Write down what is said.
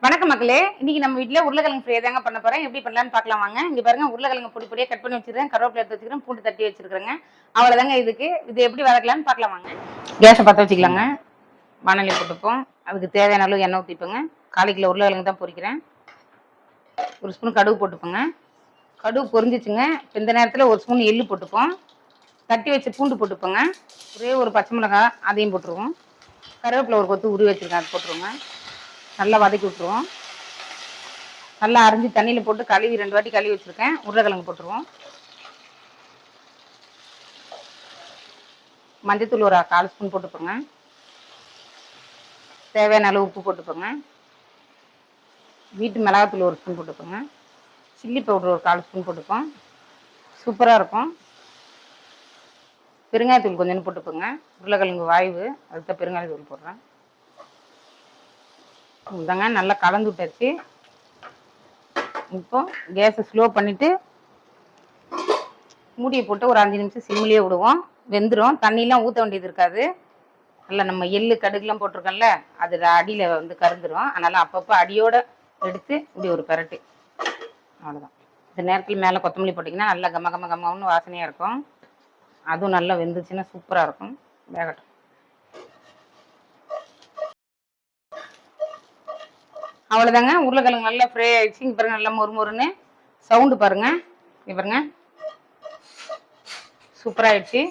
வணக்கம் மக்களே, இன்னைக்கு நம்ம வீட்டில் உருளைக்கிழங்கு ஃப்ரை தாங்க பண்ண போகிறேன். எப்படி பண்ணலான்னு பார்க்கலாம் வாங்க. இங்கே பாருங்க, உருளைக்கிழங்கு பொடி பொடியாக கட் பண்ணி வச்சுருக்கேன், கருவேப்பிலை எடுத்து வச்சுக்கிறேன், பூண்டு தட்டி வச்சுருக்கிறேங்க. அவ்வளோதாங்க. இது எப்படி வதக்கலான்னு பார்க்கலாம் வாங்க. கேஸை பற்ற வச்சுக்கலாங்க. வானொலி போட்டுப்போம். அதுக்கு தேவையான அளவு எண்ணெய் ஊற்றிப்போங்க. 1/4 கிலோ உருளைக்கிழங்கு தான் பொரிக்கிறேன். ஒரு ஸ்பூன் கடுகு போட்டுப்போங்க. கடுகு பொரிஞ்சிச்சுங்க. இந்த நேரத்தில் ஒரு ஸ்பூன் எள்ளு போட்டுப்போம். தட்டி வச்சு பூண்டு போட்டுப்போங்க. ஒரே ஒரு பச்சை மிளகாய் அதையும் போட்டுருவோம். கருவேப்பிலை ஒரு கொத்து உருவி வச்சுருக்கேன், அது போட்டுருவோங்க. நல்லா வதக்கி விட்டுருவோம். நல்லா அரைஞ்சி தண்ணியில் போட்டு கழுவி 2 வாட்டி கழுவி வச்சுருக்கேன். உருளைக்கிழங்கு போட்டுருவோம். மஞ்சத்தூள் ஒரு 1/4 ஸ்பூன் போட்டுப்போங்க. தேவையான அளவு உப்பு போட்டுப்போங்க. வீட்டு மிளகாத்தூள் ஒரு ஸ்பூன் போட்டுப்போங்க. சில்லி பவுடர் ஒரு 1/4 ஸ்பூன் போட்டுப்போம். சூப்பராக இருக்கும். பெருங்காயத்தூள் கொஞ்சம் போட்டுப்போங்க. உருளைக்கிழங்கு வாய்வு, அதுக்கு தான் பெருங்காயத்தூள் போடுறேன். இதாங்க, நல்லா கலந்து விட்டாச்சு. இப்போ கேஸை ஸ்லோ பண்ணிவிட்டு மூடியை போட்டு ஒரு 5 நிமிஷம் சிம்மிலேயே விடுவோம். வெந்துடும். தண்ணியெலாம் ஊற்ற வேண்டியது இருக்காது. நல்லா நம்ம எள்ளு கடுகுலாம் போட்டிருக்கோம்ல, அது அடியில் வந்து கருந்துடும். அதனால் அப்பப்போ அடியோடு எடுத்து இப்படி ஒரு பெரட்டு. அவ்வளோதான். இந்த நேரத்தில் மேலே கொத்தமல்லி போட்டிங்கன்னா நல்லா கம்மன்னு வாசனையாக இருக்கும். அதுவும் நல்லா வெந்துச்சுன்னா சூப்பராக இருக்கும். வேகட்டும். அவ்வளோதாங்க. உருளைக்கிழங்கு நல்லா ஃப்ரை ஆகிடுச்சு. இங்கே பாருங்க, நல்லா மொறுன்னு சவுண்டு பாருங்கள். இங்கே பாருங்க, சூப்பராகிடுச்சு.